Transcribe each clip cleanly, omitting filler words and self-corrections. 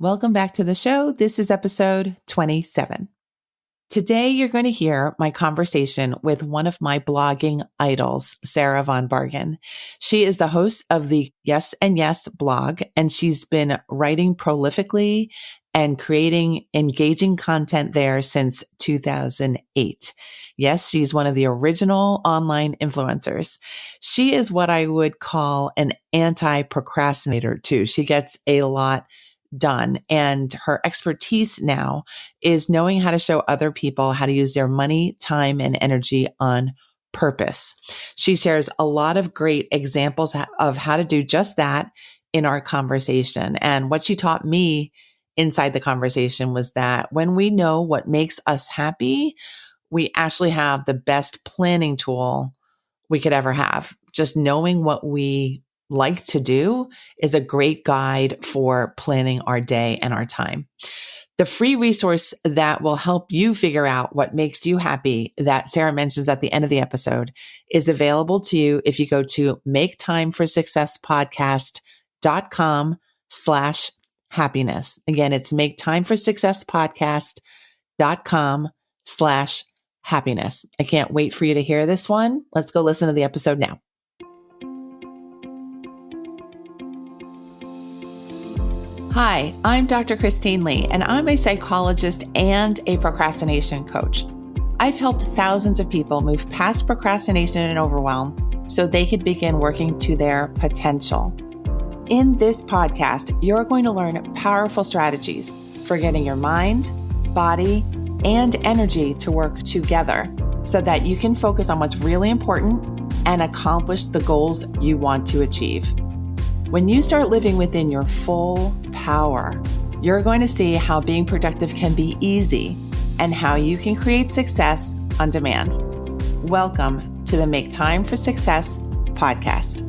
Welcome back to the show. This is episode 27. Today, you're going to hear my conversation with one of my blogging idols, Sarah von Bargen. She is the host of the Yes and Yes blog, and she's been writing prolifically and creating engaging content there since 2008. Yes, she's one of the original online influencers. She is what I would call an anti-procrastinator too. She gets a lot done. And her expertise now is knowing how to show other people how to use their money, time, and energy on purpose. She shares a lot of great examples of how to do just that in our conversation. And what she taught me inside the conversation was that when we know what makes us happy, we actually have the best planning tool we could ever have. Just knowing what we like to do is a great guide for planning our day and our time. The free resource that will help you figure out what makes you happy that Sarah mentions at the end of the episode is available to you if you go to maketimeforsuccesspodcast.com/happiness. Again, it's maketimeforsuccesspodcast.com/happiness. I can't wait for you to hear this one. Let's go listen to the episode now. Hi, I'm Dr. Christine Lee, and I'm a psychologist and a procrastination coach. I've helped thousands of people move past procrastination and overwhelm so they could begin working to their potential. In this podcast, you're going to learn powerful strategies for getting your mind, body, and energy to work together so that you can focus on what's really important and accomplish the goals you want to achieve. When you start living within your full power, you're going to see how being productive can be easy and how you can create success on demand. Welcome to the Make Time for Success podcast.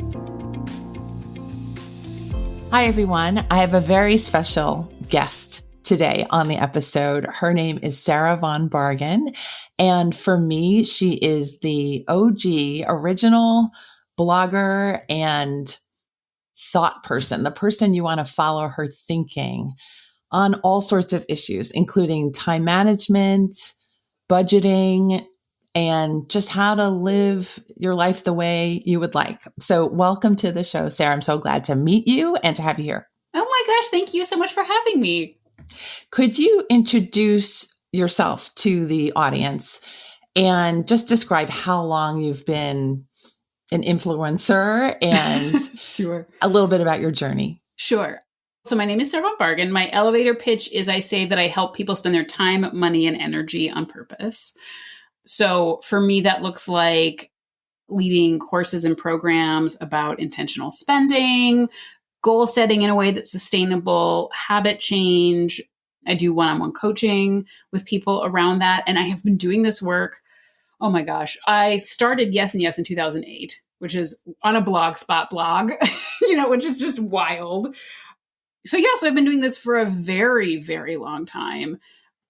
Hi, everyone. I have a very special guest today on the episode. Her name is Sarah von Bargen. And for me, she is the OG original blogger and thought person, the person you want to follow her thinking on all sorts of issues, including time management, budgeting, and just how to live your life the way you would like. So welcome to the show, Sarah. I'm so glad to meet you and to have you here. Oh my gosh, thank you so much for having me. Could you introduce yourself to the audience and just describe how long you've been an influencer and Sure. a little bit about your journey? Sure. So my name is Sarah von Bargen. My elevator pitch is I say that I help people spend their time, money, and energy on purpose. So for me, that looks like leading courses and programs about intentional spending, goal setting in a way that's sustainable, habit change. I do one-on-one coaching with people around that. And I have been doing this work. Oh my gosh. I started Yes and Yes in 2008, which is on a Blogspot blog, which is just wild. So I've been doing this for a very, very long time.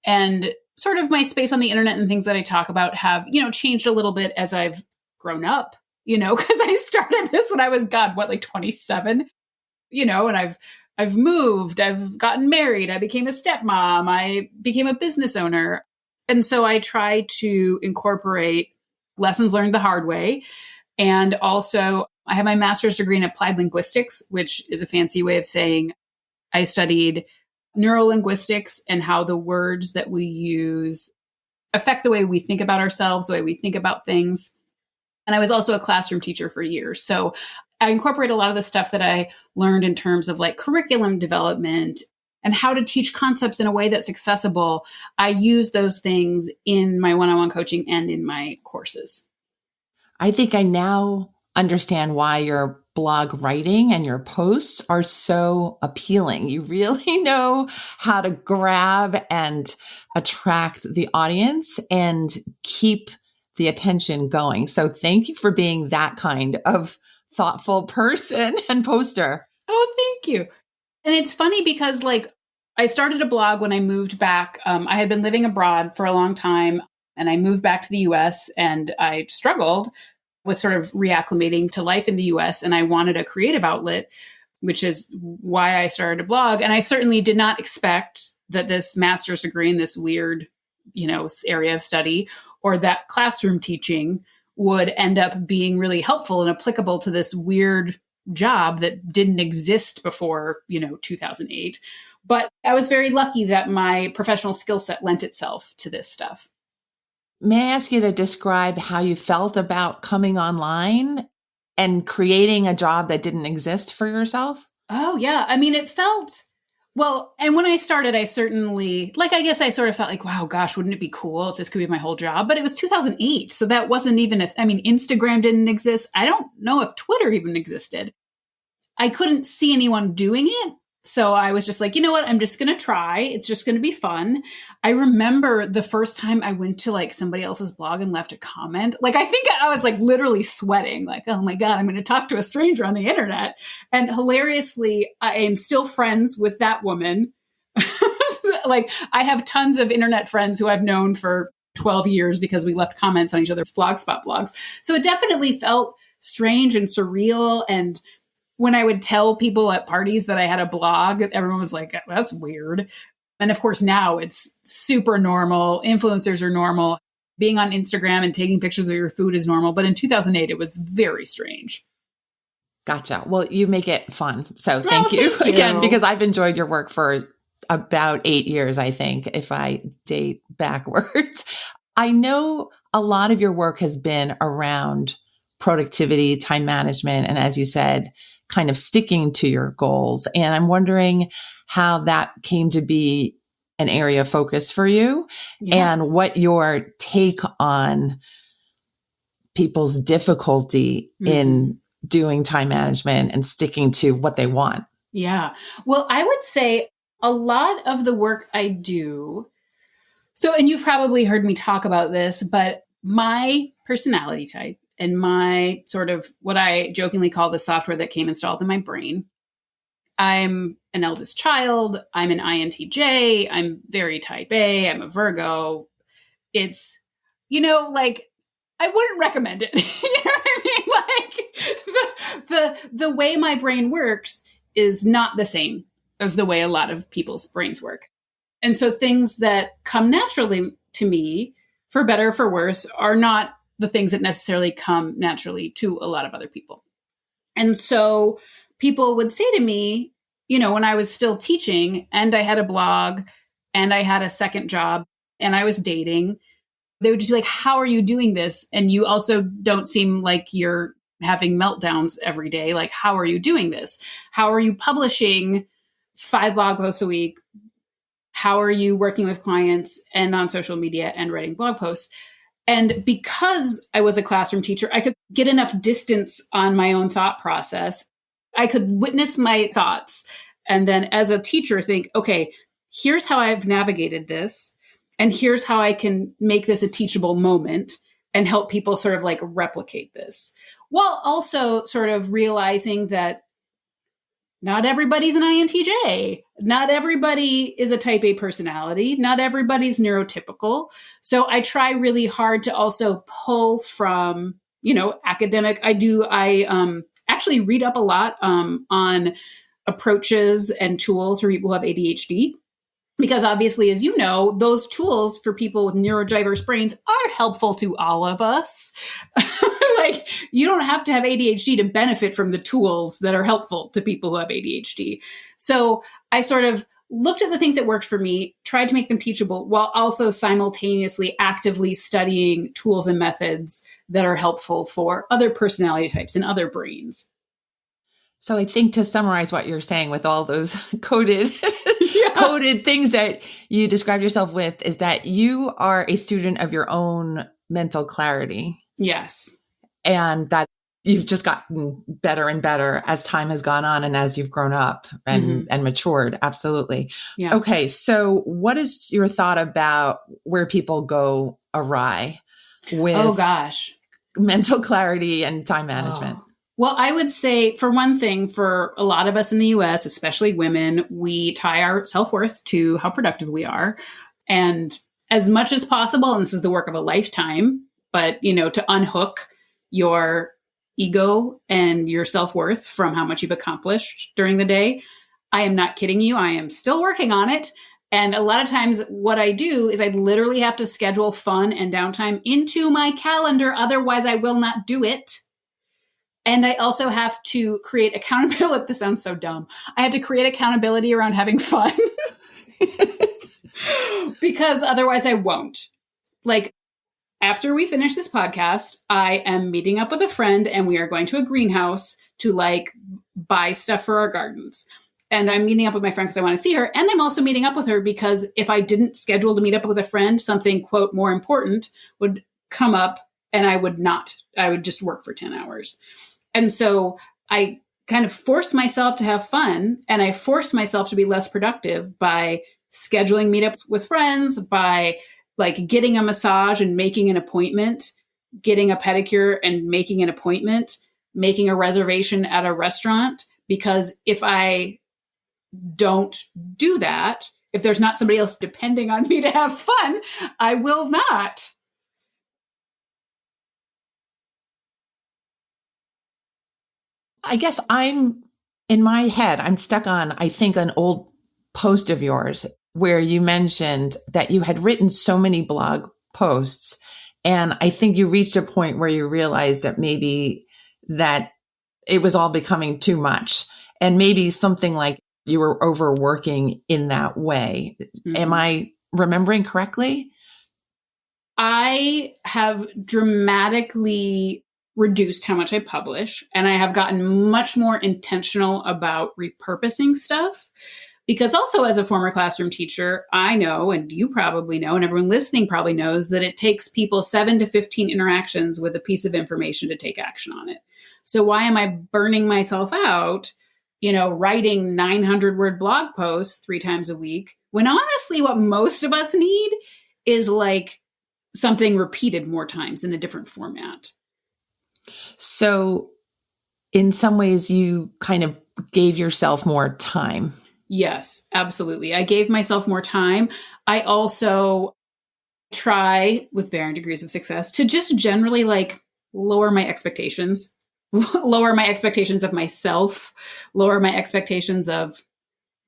And sort of my space on the internet and things that I talk about have, changed a little bit as I've grown up, because I started this when I was, 27, and I've moved, I've gotten married, I became a stepmom, I became a business owner. And so I try to incorporate lessons learned the hard way. And also I have my master's degree in applied linguistics, which is a fancy way of saying I studied neurolinguistics and how the words that we use affect the way we think about ourselves, the way we think about things. And I was also a classroom teacher for years. So I incorporate a lot of the stuff that I learned in terms of like curriculum development and how to teach concepts in a way that's accessible. I use those things in my one-on-one coaching and in my courses. I think I now understand why your blog writing and your posts are so appealing. You really know how to grab and attract the audience and keep the attention going. So thank you for being that kind of thoughtful person and poster. Oh, thank you. And it's funny because I started a blog when I moved back. I had been living abroad for a long time and I moved back to the US and I struggled with sort of reacclimating to life in the US and I wanted a creative outlet which is why I started a blog. And I certainly did not expect that this master's degree in this weird, area of study or that classroom teaching would end up being really helpful and applicable to this weird job that didn't exist before, 2008. But I was very lucky that my professional skill set lent itself to this stuff. May I ask you to describe how you felt about coming online and creating a job that didn't exist for yourself? Oh, yeah. I mean, it felt, well, and when I started, I certainly, I guess I sort of felt like, wow, gosh, wouldn't it be cool if this could be my whole job? But it was 2008. So that wasn't even, Instagram didn't exist. I don't know if Twitter even existed. I couldn't see anyone doing it. So I was just like, you know what? I'm just going to try. It's just going to be fun. I remember the first time I went to somebody else's blog and left a comment. I think I was literally sweating, oh my God, I'm going to talk to a stranger on the internet. And hilariously, I am still friends with that woman. I have tons of internet friends who I've known for 12 years because we left comments on each other's Blogspot blogs. So it definitely felt strange and surreal. And when I would tell people at parties that I had a blog, everyone was like, that's weird. And of course, now it's super normal. Influencers are normal. Being on Instagram and taking pictures of your food is normal. But in 2008, it was very strange. Gotcha. Well, you make it fun. So thank you again, because I've enjoyed your work for about 8 years, I think, if I date backwards. I know a lot of your work has been around productivity, time management, and as you said, kind of sticking to your goals. And I'm wondering how that came to be an area of focus for you and what your take on people's difficulty in doing time management and sticking to what they want. Yeah. Well, I would say a lot of the work I do. So, and you've probably heard me talk about this, but my personality type and my sort of what I jokingly call the software that came installed in my brain. I'm an eldest child. I'm an INTJ. I'm very type A. I'm a Virgo. It's, I wouldn't recommend it. You know what I mean? The way my brain works is not the same as the way a lot of people's brains work. And so things that come naturally to me, for better or for worse, are not the things that necessarily come naturally to a lot of other people. And so people would say to me, when I was still teaching and I had a blog and I had a second job and I was dating, they would just be like, how are you doing this? And you also don't seem like you're having meltdowns every day. How are you doing this? How are you publishing 5 blog posts a week? How are you working with clients and on social media and writing blog posts? And because I was a classroom teacher, I could get enough distance on my own thought process. I could witness my thoughts. And then as a teacher, think, okay, here's how I've navigated this. And here's how I can make this a teachable moment and help people sort of replicate this. While also sort of realizing that not everybody's an INTJ. Not everybody is a type A personality. Not everybody's neurotypical. So I try really hard to also pull from, academic. I actually read up a lot on approaches and tools for people who have ADHD. Because obviously, as you know, those tools for people with neurodiverse brains are helpful to all of us. You don't have to have ADHD to benefit from the tools that are helpful to people who have ADHD. So I sort of looked at the things that worked for me, tried to make them teachable, while also simultaneously actively studying tools and methods that are helpful for other personality types and other brains. So I think to summarize what you're saying with all those coded things that you described yourself with is that you are a student of your own mental clarity. Yes. And that you've just gotten better and better as time has gone on and as you've grown up and matured. Absolutely. Yeah. Okay. So what is your thought about where people go awry with mental clarity and time management? Oh. Well, I would say, for one thing, for a lot of us in the US, especially women, we tie our self-worth to how productive we are. And as much as possible, and this is the work of a lifetime, but, to unhook your ego and your self-worth from how much you've accomplished during the day. I am not kidding you. I am still working on it. And a lot of times what I do is I literally have to schedule fun and downtime into my calendar. Otherwise, I will not do it. And I also have to create accountability. This sounds so dumb. I have to create accountability around having fun because otherwise I won't. Like, after we finish this podcast, I am meeting up with a friend and we are going to a greenhouse to like buy stuff for our gardens. And I'm meeting up with my friend because I want to see her. And I'm also meeting up with her because if I didn't schedule to meet up with a friend, something, quote, more important would come up and I would just work for 10 hours. And so I kind of force myself to have fun and I force myself to be less productive by scheduling meetups with friends, by like getting a massage and making an appointment, getting a pedicure and making an appointment, making a reservation at a restaurant. Because if I don't do that, if there's not somebody else depending on me to have fun, I will not. I guess in my head, I'm stuck on, I think, an old post of yours where you mentioned that you had written so many blog posts. And I think you reached a point where you realized that maybe that it was all becoming too much. And maybe something like you were overworking in that way. Mm-hmm. Am I remembering correctly? I have dramatically reduced how much I publish, and I have gotten much more intentional about repurposing stuff. Because also as a former classroom teacher, I know, and you probably know, and everyone listening probably knows, that it takes people 7 to 15 interactions with a piece of information to take action on it. So why am I burning myself out, writing 900-word blog posts 3 times a week, when honestly what most of us need is like something repeated more times in a different format. So in some ways, you kind of gave yourself more time. Yes, absolutely. I gave myself more time. I also try, with varying degrees of success, to just generally like lower my expectations, lower my expectations of myself, lower my expectations of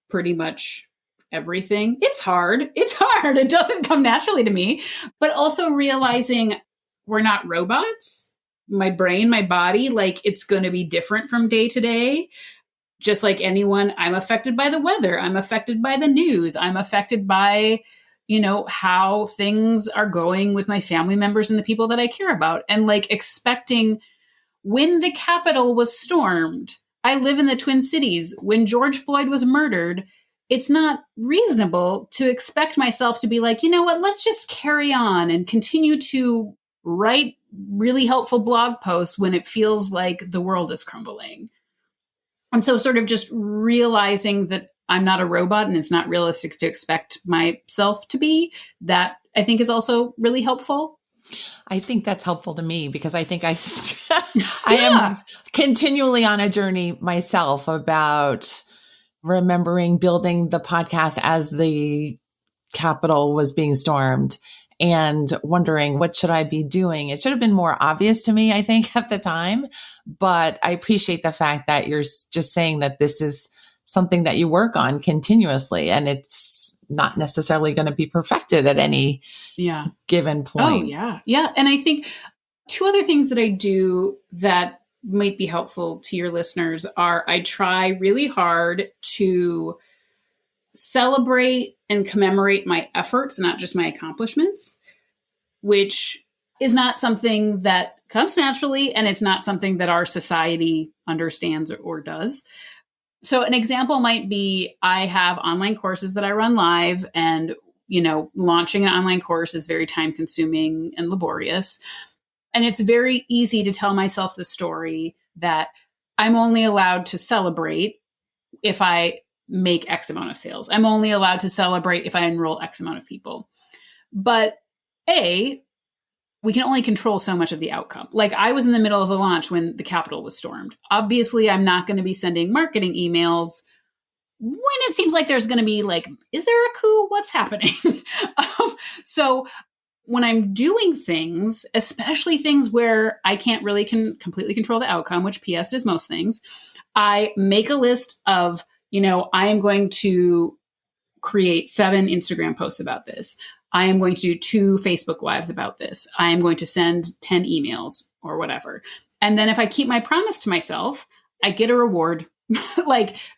pretty much everything. It's hard. It doesn't come naturally to me, but also realizing we're not robots. My brain, my body, like it's going to be different from day to day. Just like anyone, I'm affected by the weather. I'm affected by the news. I'm affected by, how things are going with my family members and the people that I care about. And like expecting when the Capitol was stormed, I live in the Twin Cities. When George Floyd was murdered, it's not reasonable to expect myself to be like, you know what, let's just carry on and continue to write really helpful blog posts when it feels like the world is crumbling. And so sort of just realizing that I'm not a robot and it's not realistic to expect myself to be, that I think is also really helpful. I think that's helpful to me because I think I am continually on a journey myself about remembering building the podcast as the Capitol was being stormed and wondering what should I be doing. It should have been more obvious to me, I think, at the time, but I appreciate the fact that you're just saying that this is something that you work on continuously and it's not necessarily going to be perfected at any given point. Oh, yeah. Yeah. And I think 2 other things that I do that might be helpful to your listeners are I try really hard to celebrate and commemorate my efforts, not just my accomplishments, which is not something that comes naturally, and it's not something that our society understands or does. So an example might be I have online courses that I run live, and launching an online course is very time consuming and laborious. And it's very easy to tell myself the story that I'm only allowed to celebrate if I make X amount of sales. I'm only allowed to celebrate if I enroll X amount of people. But we can only control so much of the outcome. Like I was in the middle of a launch when the Capitol was stormed. Obviously, I'm not going to be sending marketing emails when it seems like there's going to be like, is there a coup? What's happening? So when I'm doing things, especially things where I can't really completely control the outcome, which PS is most things, I make a list of, I am going to create 7 Instagram posts about this. I am going to do 2 Facebook Lives about this. I am going to send 10 emails or whatever. And then if I keep my promise to myself, I get a reward.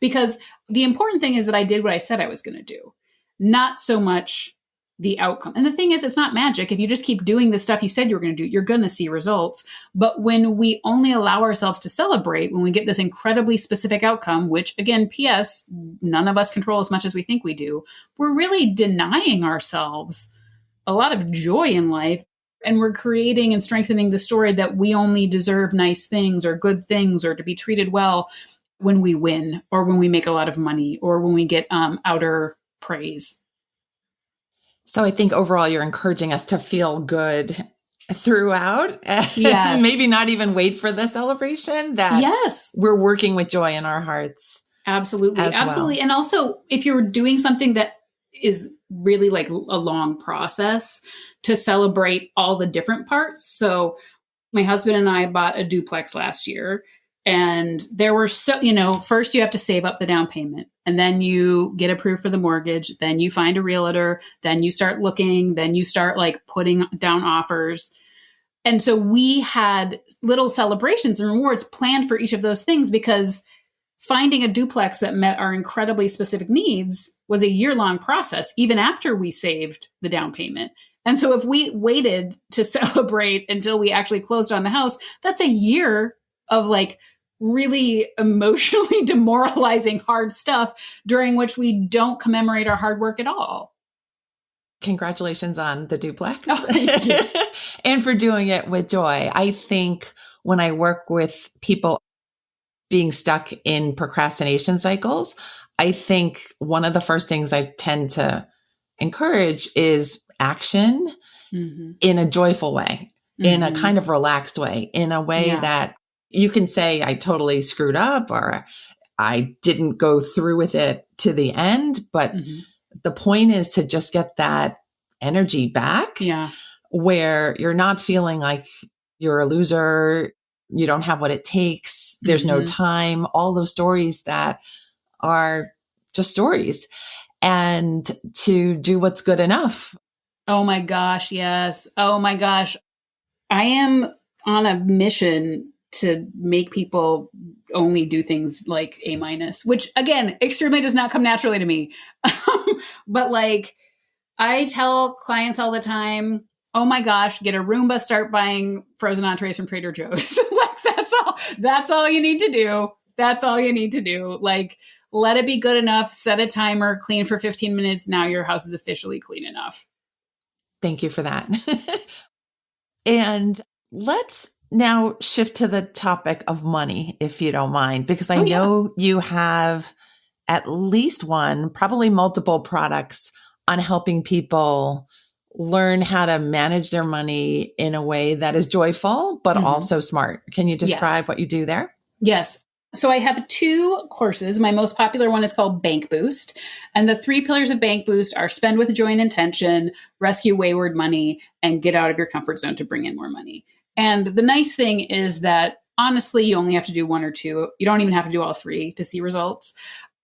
Because the important thing is that I did what I said I was going to do, not so much the outcome. And the thing is, it's not magic. If you just keep doing the stuff you said you were going to do, you're going to see results. But when we only allow ourselves to celebrate, when we get this incredibly specific outcome, which again, PS, none of us control as much as we think we do, we're really denying ourselves a lot of joy in life. And we're creating and strengthening the story that we only deserve nice things or good things or to be treated well when we win or when we make a lot of money or when we get outer praise. So I think overall you're encouraging us to feel good throughout. Yes. Maybe not even wait for the celebration, that yes, we're working with joy in our hearts. Absolutely. Absolutely. Well. And also if you're doing something that is really like a long process, to celebrate all the different parts. So my husband and I bought a duplex last year. And there were first you have to save up the down payment and then you get approved for the mortgage. Then you find a realtor, then you start looking, then you start like putting down offers. And so we had little celebrations and rewards planned for each of those things because finding a duplex that met our incredibly specific needs was a year-long process, even after we saved the down payment. And so if we waited to celebrate until we actually closed on the house, that's a year of like really emotionally demoralizing hard stuff during which we don't commemorate our hard work at all. Congratulations on the duplex. Oh, thank you. And for doing it with joy. I think when I work with people being stuck in procrastination cycles, I think one of the first things I tend to encourage is action in a joyful way, in a kind of relaxed way, in a way that you can say, I totally screwed up or I didn't go through with it to the end. But the point is to just get that energy back where you're not feeling like you're a loser. You don't have what it takes. There's no time, all those stories that are just stories, and to do what's good enough. Oh my gosh. Yes. Oh my gosh. I am on a mission to make people only do things like A-, which again, extremely does not come naturally to me. But like I tell clients all the time, oh my gosh, get a Roomba, start buying frozen entrees from Trader Joe's. Like that's all you need to do. That's all you need to do. Like, let it be good enough, set a timer, clean for 15 minutes. Now your house is officially clean enough. Thank you for that. And let's now shift to the topic of money, if you don't mind, because I know you have at least one, probably multiple products on helping people learn how to manage their money in a way that is joyful, but also smart. Can you describe what you do there? Yes. So I have 2 courses. My most popular one is called Bank Boost. And the 3 pillars of Bank Boost are spend with joy and intention, rescue wayward money, and get out of your comfort zone to bring in more money. And the nice thing is that honestly, you only have to do 1 or 2. You don't even have to do all 3 to see results.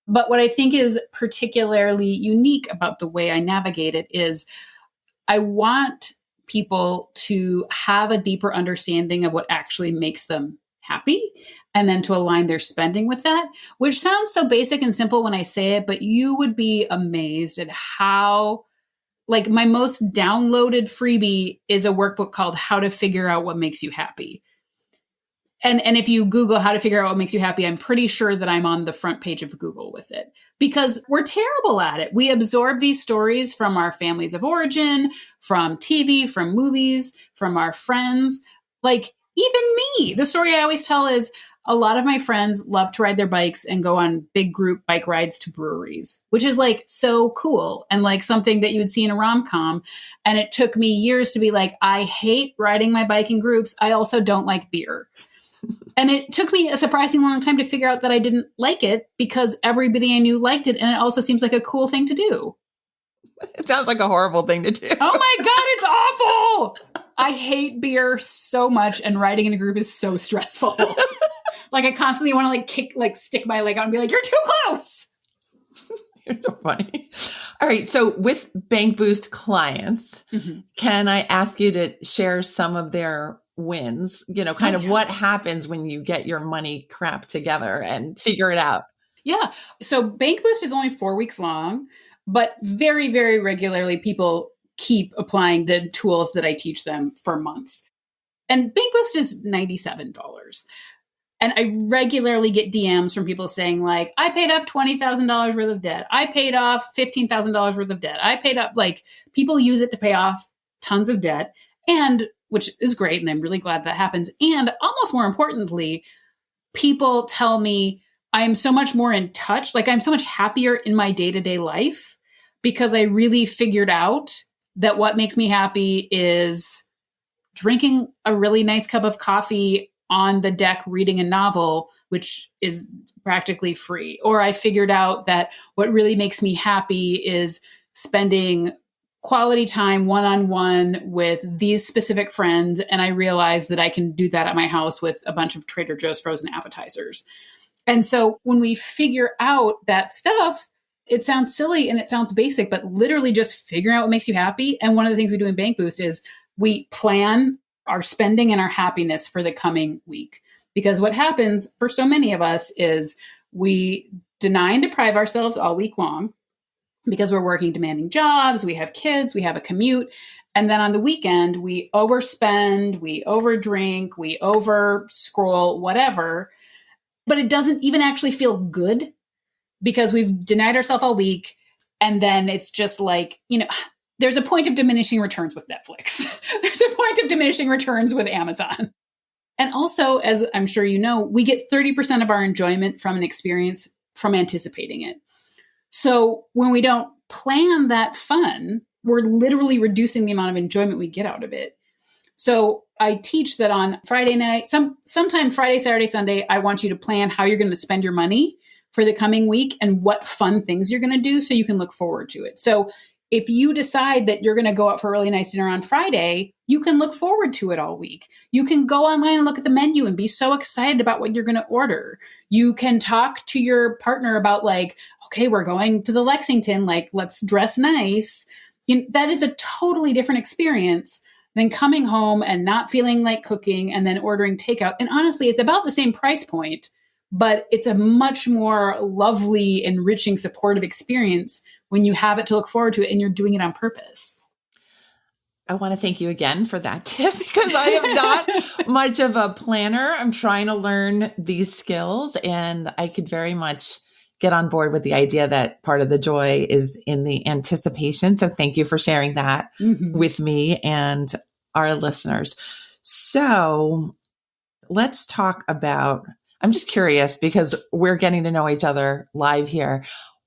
But what I think is particularly unique about the way I navigate it is I want people to have a deeper understanding of what actually makes them happy, and then to align their spending with that, which sounds so basic and simple when I say it, but you would be amazed at how, like, my most downloaded freebie is a workbook called How to Figure Out What Makes You Happy. And if you Google how to figure out what makes you happy, I'm pretty sure that I'm on the front page of Google with it, because we're terrible at it. We absorb these stories from our families of origin, from TV, from movies, from our friends. Like even me, the story I always tell is a lot of my friends love to ride their bikes and go on big group bike rides to breweries, which is like so cool and like something that you would see in a rom-com. And it took me years to be like, I hate riding my bike in groups. I also don't like beer. And it took me a surprisingly long time to figure out that I didn't like it because everybody I knew liked it. And it also seems like a cool thing to do. It sounds like a horrible thing to do. Oh my God, it's awful. I hate beer so much, and riding in a group is so stressful. Like I constantly want to stick my leg out and be like, you're too close. You're so funny. All right. So with Bank Boost clients, can I ask you to share some of their wins, what happens when you get your money crap together and figure it out? Yeah. So Bank Boost is only 4 weeks long, but very, very regularly people keep applying the tools that I teach them for months. And Bank Boost is $97. And I regularly get DMs from people saying like, I paid off $20,000 worth of debt. I paid off $15,000 worth of debt. I paid up, people use it to pay off tons of debt, and which is great. And I'm really glad that happens. And almost more importantly, people tell me I'm so much more in touch. Like I'm so much happier in my day-to-day life because I really figured out that what makes me happy is drinking a really nice cup of coffee on the deck reading a novel, which is practically free. Or I figured out that what really makes me happy is spending quality time one-on-one with these specific friends. And I realized that I can do that at my house with a bunch of Trader Joe's frozen appetizers. And so when we figure out that stuff, it sounds silly and it sounds basic, but literally just figuring out what makes you happy. And one of the things we do in Bank Boost is we plan our spending and our happiness for the coming week. Because what happens for so many of us is we deny and deprive ourselves all week long because we're working demanding jobs, we have kids, we have a commute. And then on the weekend, we overspend, we overdrink, we over scroll, whatever. But it doesn't even actually feel good because we've denied ourselves all week. And then it's just like, there's a point of diminishing returns with Netflix. There's a point of diminishing returns with Amazon. And also, as I'm sure you know, we get 30% of our enjoyment from an experience from anticipating it. So when we don't plan that fun, we're literally reducing the amount of enjoyment we get out of it. So I teach that on Friday night, sometime Friday, Saturday, Sunday, I want you to plan how you're going to spend your money for the coming week and what fun things you're going to do so you can look forward to it. So if you decide that you're going to go out for a really nice dinner on Friday, you can look forward to it all week. You can go online and look at the menu and be so excited about what you're going to order. You can talk to your partner about okay, we're going to the Lexington, let's dress nice. That is a totally different experience than coming home and not feeling like cooking and then ordering takeout. And honestly, it's about the same price point, but it's a much more lovely, enriching, supportive experience when you have it to look forward to it and you're doing it on purpose. I want to thank you again for that tip because I am not much of a planner. I'm trying to learn these skills, and I could very much get on board with the idea that part of the joy is in the anticipation. So thank you for sharing that with me and our listeners. So let's talk about, I'm just curious because we're getting to know each other live here.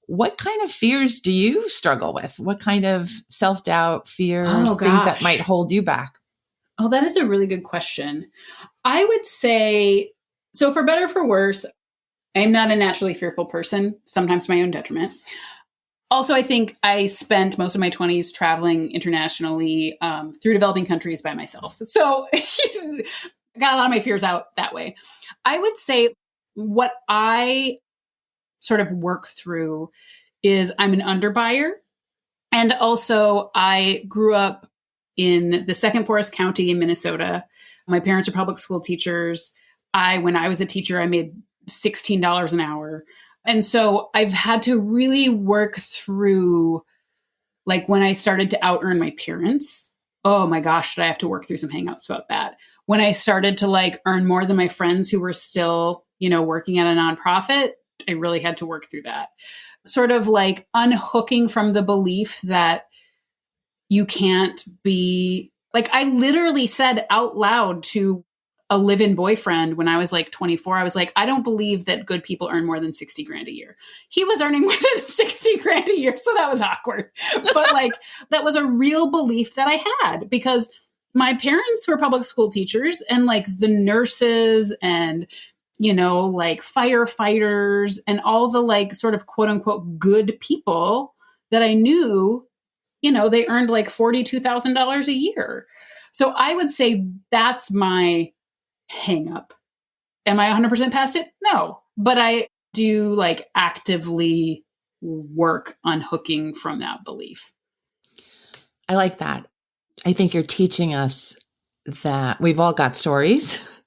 What kind of fears do you struggle with? What kind of self-doubt, fears, things that might hold you back? Oh, that is a really good question. I would say, so for better or for worse, I'm not a naturally fearful person, sometimes to my own detriment. Also, I think I spent most of my 20s traveling internationally through developing countries by myself. So I got a lot of my fears out that way. I would say what I sort of work through is I'm an underbuyer. And also I grew up in the second poorest county in Minnesota. My parents are public school teachers. When I was a teacher, I made $16 an hour. And so I've had to really work through, when I started to out earn my parents, oh my gosh, did I have to work through some hangouts about that. When I started to earn more than my friends who were still, working at a nonprofit, I really had to work through that. Sort of unhooking from the belief that you can't be, I literally said out loud to a live-in boyfriend when I was 24, I was I don't believe that good people earn more than 60 grand a year. He was earning more than 60 grand a year. So that was awkward. But that was a real belief that I had because my parents were public school teachers and the nurses and, firefighters and all the sort of quote unquote good people that I knew they earned like $42,000 a year. So I would say that's my hang up. Am I 100% past it? No, but I do like actively work on hooking from that belief. I like that. I think you're teaching us that we've all got stories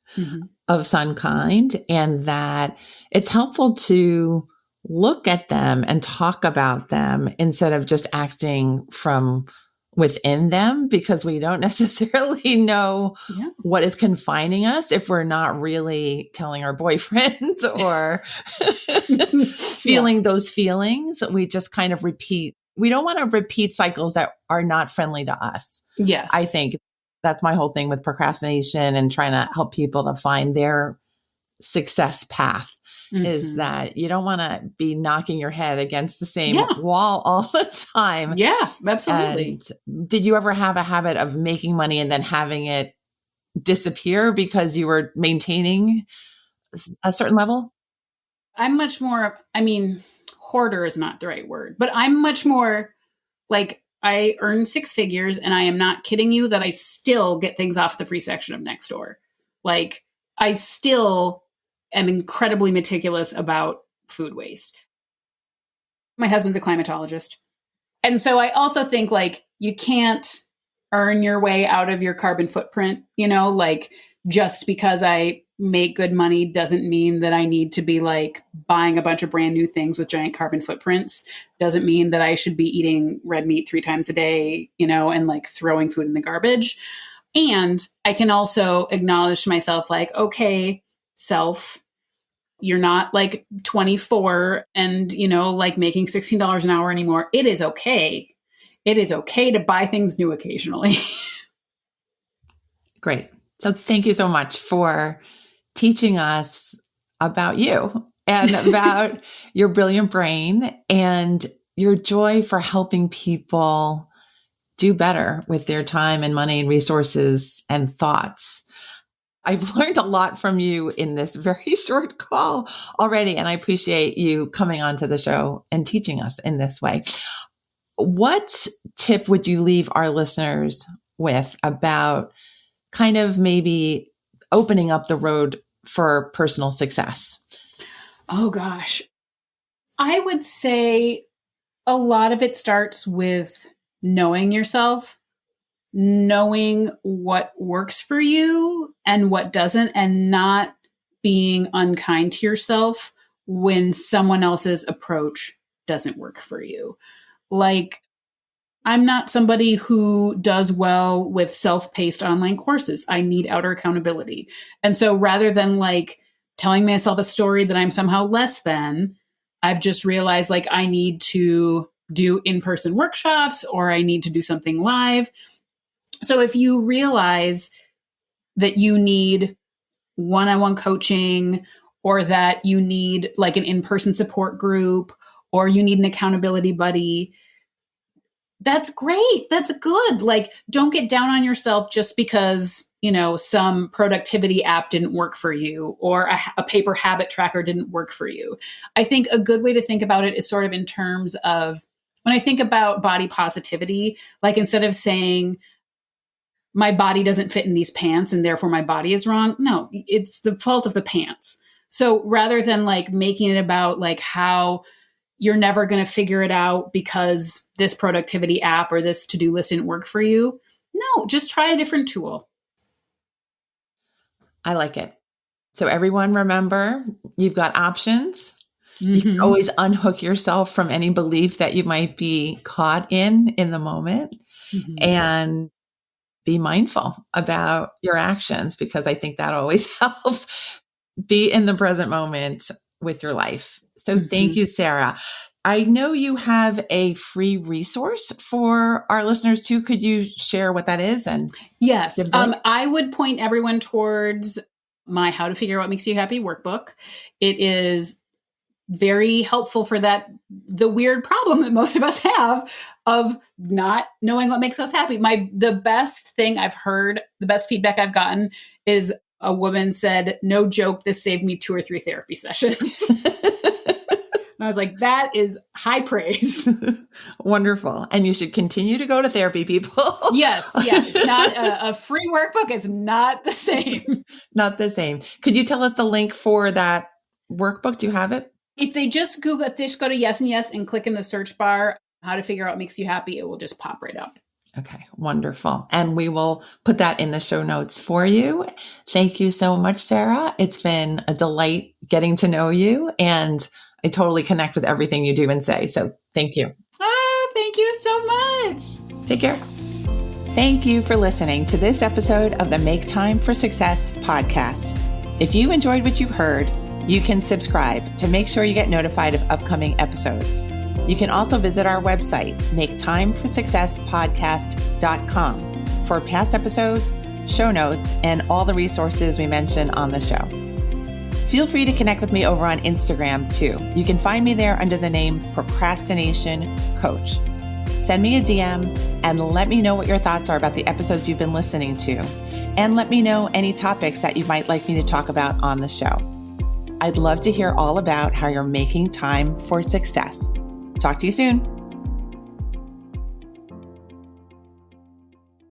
of some kind, and that it's helpful to look at them and talk about them instead of just acting from within them, because we don't necessarily know what is confining us if we're not really telling our boyfriends or feeling those feelings. We just kind of repeat. We don't want to repeat cycles that are not friendly to us. Yes. I think that's my whole thing with procrastination and trying to help people to find their success path. Is that you don't want to be knocking your head against the same wall all the time. Yeah, absolutely. And did you ever have a habit of making money and then having it disappear because you were maintaining a certain level? I'm much more, hoarder is not the right word, but I'm much more like, I earn six figures, and I am not kidding you that I still get things off the free section of Nextdoor. Like, I still am incredibly meticulous about food waste. My husband's a climatologist. And so I also think like you can't earn your way out of your carbon footprint, like just because I make good money doesn't mean that I need to be like buying a bunch of brand new things with giant carbon footprints. Doesn't mean that I should be eating red meat 3 times a day, and like throwing food in the garbage. And I can also acknowledge to myself like, okay, self, you're not like 24 and, like making $16 an hour anymore. It is okay. It is okay to buy things new occasionally. Great. So thank you so much for teaching us about you and about your brilliant brain and your joy for helping people do better with their time and money and resources and thoughts. I've learned a lot from you in this very short call already, and I appreciate you coming onto the show and teaching us in this way. What tip would you leave our listeners with about kind of maybe opening up the road for personal success? Oh, gosh. I would say a lot of it starts with knowing yourself, knowing what works for you and what doesn't, and not being unkind to yourself when someone else's approach doesn't work for you. Like, I'm not somebody who does well with self-paced online courses. I need outer accountability. And so rather than like telling myself a story that I'm somehow less than, I've just realized like I need to do in-person workshops or I need to do something live. So if you realize that you need one-on-one coaching, or that you need like an in-person support group, or you need an accountability buddy, that's great. That's good. Like, don't get down on yourself just because, some productivity app didn't work for you, or a paper habit tracker didn't work for you. I think a good way to think about it is sort of in terms of, when I think about body positivity, like instead of saying, my body doesn't fit in these pants and therefore my body is wrong. No, it's the fault of the pants. So rather than like making it about like how you're never going to figure it out because this productivity app or this to-do list didn't work for you, no, just try a different tool. I like it. So everyone remember, you've got options. You can always unhook yourself from any belief that you might be caught in the moment, and be mindful about your actions, because I think that always helps. Be in the present moment with your life. So thank you, Sarah. I know you have a free resource for our listeners too. Could you share what that is? And yes, I would point everyone towards my How to Figure Out What Makes You Happy workbook. It is very helpful for the weird problem that most of us have of not knowing what makes us happy. The best thing I've heard, the best feedback I've gotten is a woman said, "No joke, this saved me 2 or 3 therapy sessions." And I was like, that is high praise. Wonderful. And you should continue to go to therapy, people. Yes. It's not a free workbook. It's not the same. Not the same. Could you tell us the link for that workbook? Do you have it? If they just Google it, just go to Yes and Yes and click in the search bar, how to figure out what makes you happy, it will just pop right up. Okay, wonderful. And we will put that in the show notes for you. Thank you so much, Sarah. It's been a delight getting to know you, and I totally connect with everything you do and say. So thank you. Thank you so much. Take care. Thank you for listening to this episode of the Make Time for Success podcast. If you enjoyed what you've heard, you can subscribe to make sure you get notified of upcoming episodes. You can also visit our website, maketimeforsuccesspodcast.com, for past episodes, show notes, and all the resources we mention on the show. Feel free to connect with me over on Instagram too. You can find me there under the name Procrastination Coach. Send me a DM and let me know what your thoughts are about the episodes you've been listening to. And let me know any topics that you might like me to talk about on the show. I'd love to hear all about how you're making time for success. Talk to you soon.